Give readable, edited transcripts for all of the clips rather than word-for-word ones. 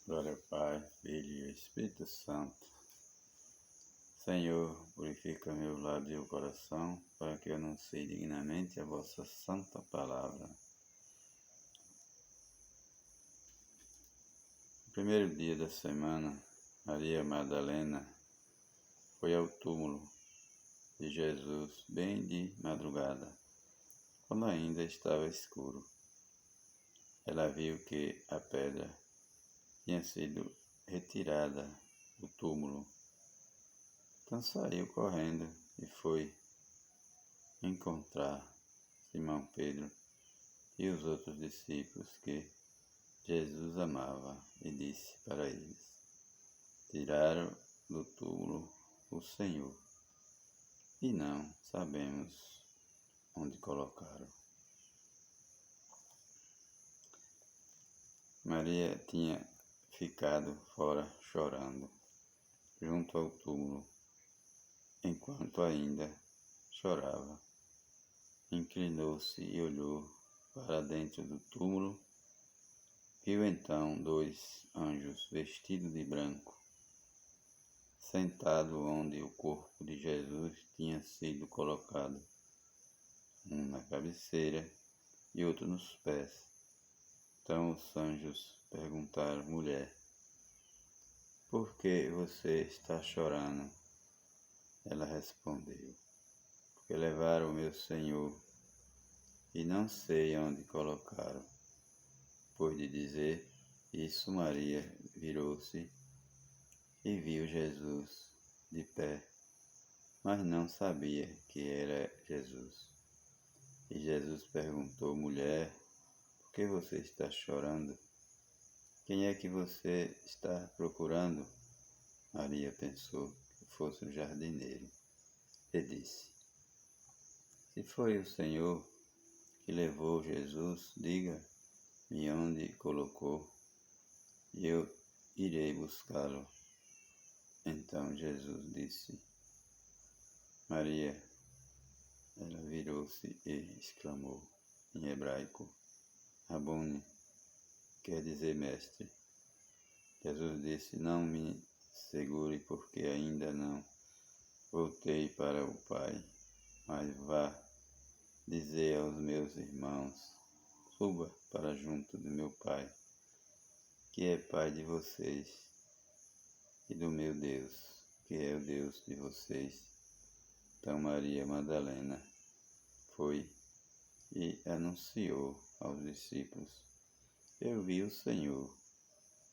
Glória ao Pai, Filho e Espírito Santo. Senhor, purifica meu lábio e o coração, para que eu anuncie dignamente a vossa santa palavra. No primeiro dia da semana, Maria Madalena foi ao túmulo de Jesus bem de madrugada, quando ainda estava escuro. Ela viu que a pedra tinha sido retirada do túmulo. Então saiu correndo e foi encontrar Simão Pedro e os outros discípulos que Jesus amava e disse para eles: tiraram do túmulo o Senhor e não sabemos onde colocaram. Maria tinha ficado fora chorando, junto ao túmulo. Enquanto ainda chorava, inclinou-se e olhou para dentro do túmulo. Viu então 2 anjos vestidos de branco, sentados onde o corpo de Jesus tinha sido colocado, um na cabeceira e outro nos pés. Então os anjos perguntaram: mulher, por que você está chorando? Ela respondeu: porque levaram o meu Senhor e não sei onde colocaram. Depois de dizer isso, Maria virou-se e viu Jesus de pé, mas não sabia que era Jesus. E Jesus perguntou: mulher, por que você está chorando? Quem é que você está procurando? Maria pensou que fosse o jardineiro e disse: se foi o Senhor que levou Jesus, diga-me onde colocou e eu irei buscá-lo. Então Jesus disse: Maria. Ela virou-se e exclamou em hebraico: Rabone, quer dizer mestre. Jesus disse: não me segure, porque ainda não voltei para o Pai, mas vá dizer aos meus irmãos: suba para junto do meu Pai, que é Pai de vocês, e do meu Deus, que é o Deus de vocês. Então Maria Madalena foi e anunciou aos discípulos: eu vi o Senhor,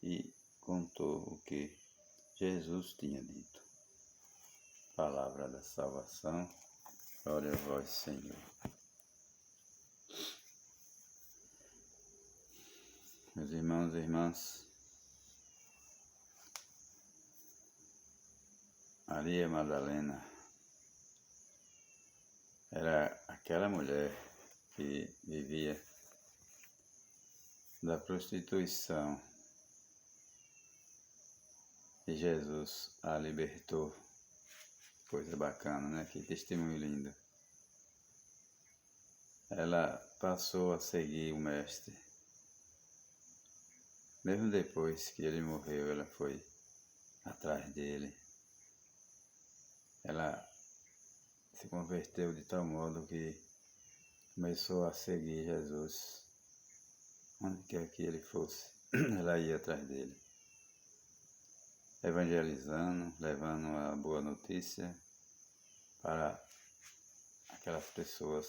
e contou o que Jesus tinha dito. Palavra da salvação. Glória a vós, Senhor. Meus irmãos e irmãs, Maria Madalena era aquela mulher que vivia da prostituição e Jesus a libertou. Coisa bacana, né? Que testemunho lindo. Ela passou a seguir o Mestre. Mesmo depois que ele morreu, ela foi atrás dele. Ela se converteu de tal modo que começou a seguir Jesus. Onde quer que ele fosse, ela ia atrás dele, evangelizando, levando a boa notícia para aquelas pessoas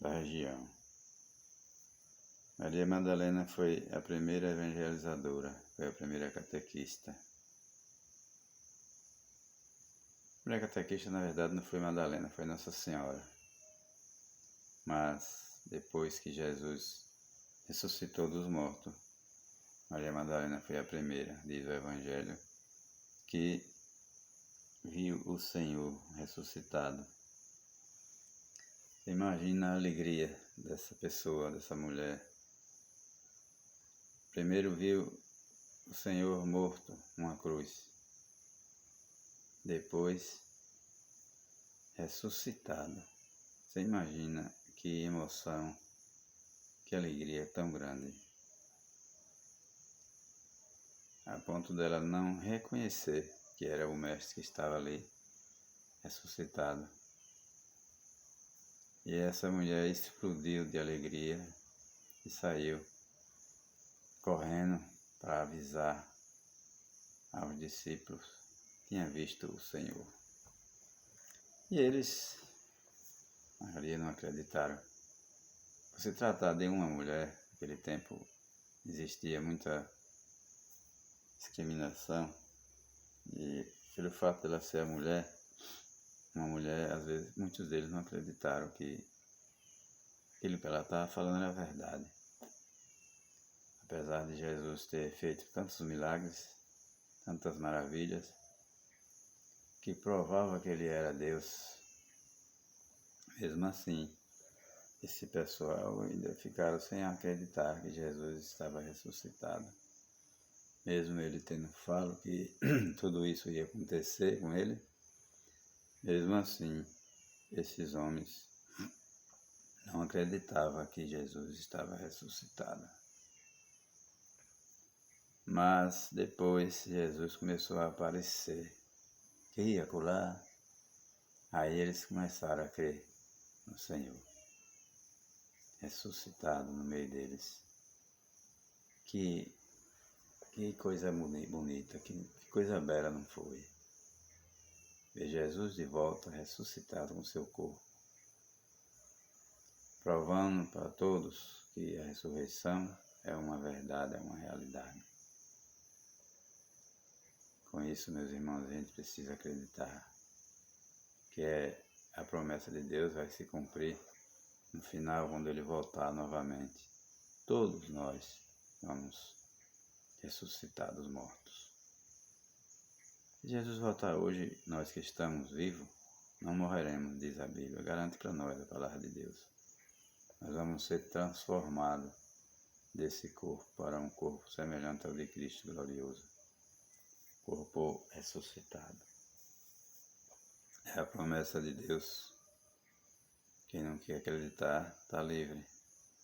da região. Maria Madalena foi a primeira evangelizadora, foi a primeira catequista. A primeira catequista, na verdade, não foi Madalena, foi Nossa Senhora. Mas depois que Jesus ressuscitou dos mortos, Maria Madalena foi a primeira, diz o Evangelho, que viu o Senhor ressuscitado. Imagina a alegria dessa pessoa, dessa mulher. Primeiro viu o Senhor morto numa cruz. Depois ressuscitado. Você imagina que emoção, que alegria tão grande. a ponto dela não reconhecer que era o mestre que estava ali, ressuscitado. E essa mulher explodiu de alegria e saiu correndo para avisar aos discípulos que tinha visto o Senhor. E eles, na maioria, não acreditaram. Por se tratar de uma mulher, naquele tempo existia muita discriminação, e pelo fato dela ser uma mulher, às vezes, muitos deles não acreditaram que aquilo que ela estava falando era verdade. Apesar de Jesus ter feito tantos milagres, tantas maravilhas, que provava que ele era Deus, mesmo assim, esse pessoal ainda ficaram sem acreditar que Jesus estava ressuscitado. Mesmo ele tendo falado que tudo isso ia acontecer com ele, mesmo assim, esses homens não acreditavam que Jesus estava ressuscitado. Mas depois Jesus começou a aparecer, que ia acolá. Aí eles começaram a crer no Senhor, ressuscitado no meio deles. Que coisa bonita, que coisa bela não foi. Ver Jesus de volta, ressuscitado com seu corpo, provando para todos que a ressurreição é uma verdade, é uma realidade. Com isso, meus irmãos, a gente precisa acreditar que a promessa de Deus vai se cumprir no final, quando Ele voltar novamente. Todos nós vamos ressuscitar dos mortos. Se Jesus voltar hoje, nós que estamos vivos, não morreremos, diz a Bíblia. Garante para nós a palavra de Deus. Nós vamos ser transformados desse corpo para um corpo semelhante ao de Cristo glorioso. Corpo ressuscitado. É a promessa de Deus. Quem não quer acreditar, está livre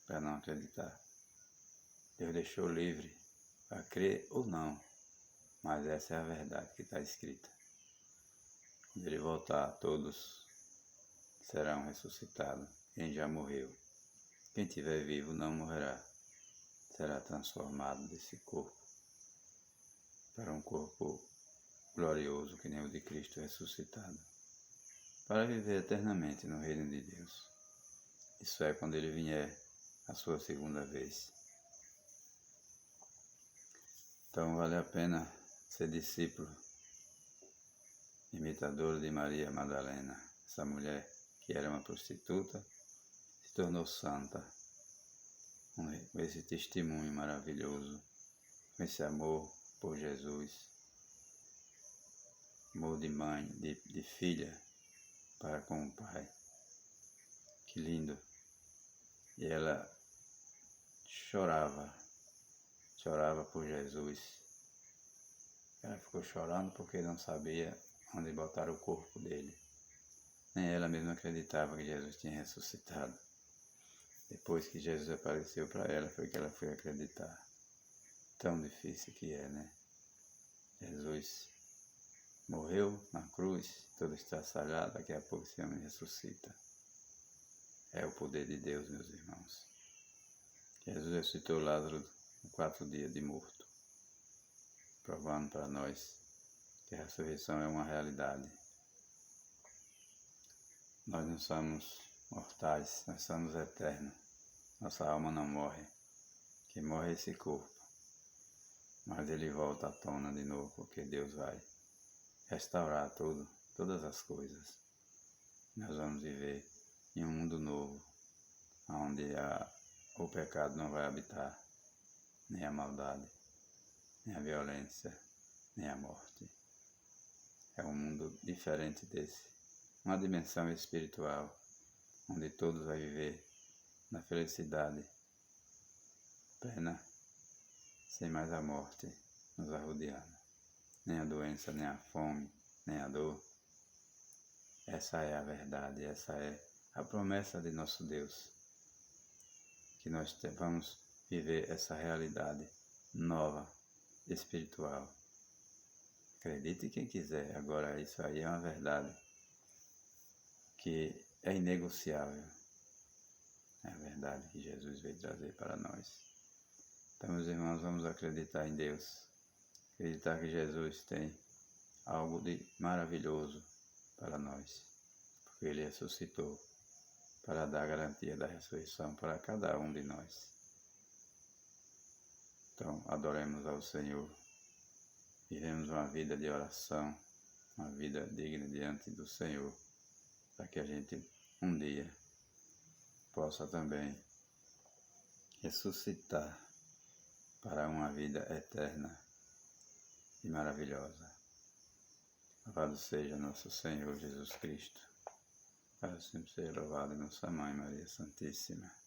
para não acreditar. Deus deixou livre para crer ou não, mas essa é a verdade que está escrita. Quando Ele voltar, todos serão ressuscitados. Quem já morreu, quem estiver vivo não morrerá, será transformado desse corpo para um corpo glorioso, que nem o de Cristo ressuscitado, para viver eternamente no reino de Deus. Isso é quando Ele vier a sua segunda vez. Então vale a pena ser discípulo, imitador de Maria Madalena, essa mulher que era uma prostituta, se tornou santa, com esse testemunho maravilhoso, com esse amor por Jesus, amor de mãe, de filha para com o Pai. Que lindo! E ela chorava por Jesus. Ela ficou chorando porque não sabia onde botar o corpo dele. Nem ela mesma acreditava que Jesus tinha ressuscitado. Depois que Jesus apareceu para ela, foi que ela foi acreditar. Tão difícil que é, né? Jesus morreu na cruz, todo estraçalhado, daqui a pouco esse homem ressuscita. É o poder de Deus, meus irmãos. Jesus ressuscitou Lázaro em 4 dias de morto, provando para nós que a ressurreição é uma realidade. Nós não somos mortais, nós somos eternos. Nossa alma não morre. Quem morre é esse corpo. Mas ele volta à tona de novo, porque Deus vai restaurar todas as coisas. Nós vamos viver em um mundo novo, onde o pecado não vai habitar, nem a maldade, nem a violência, nem a morte. É um mundo diferente desse, uma dimensão espiritual, onde todos vão viver na felicidade plena, sem mais a morte nos arrodeando, nem a doença, nem a fome, nem a dor. Essa é a verdade, essa é a promessa de nosso Deus, que nós vamos viver essa realidade nova, espiritual. Acredite quem quiser, agora isso aí é uma verdade que é inegociável. É a verdade que Jesus veio trazer para nós. Então, meus irmãos, vamos acreditar em Deus. Acreditar que Jesus tem algo de maravilhoso para nós. Porque Ele ressuscitou para dar a garantia da ressurreição para cada um de nós. Então, adoremos ao Senhor. Vivemos uma vida de oração, uma vida digna diante do Senhor, para que a gente um dia possa também ressuscitar para uma vida eterna e maravilhosa. Louvado seja nosso Senhor Jesus Cristo, para sempre ser louvado nossa Mãe Maria Santíssima.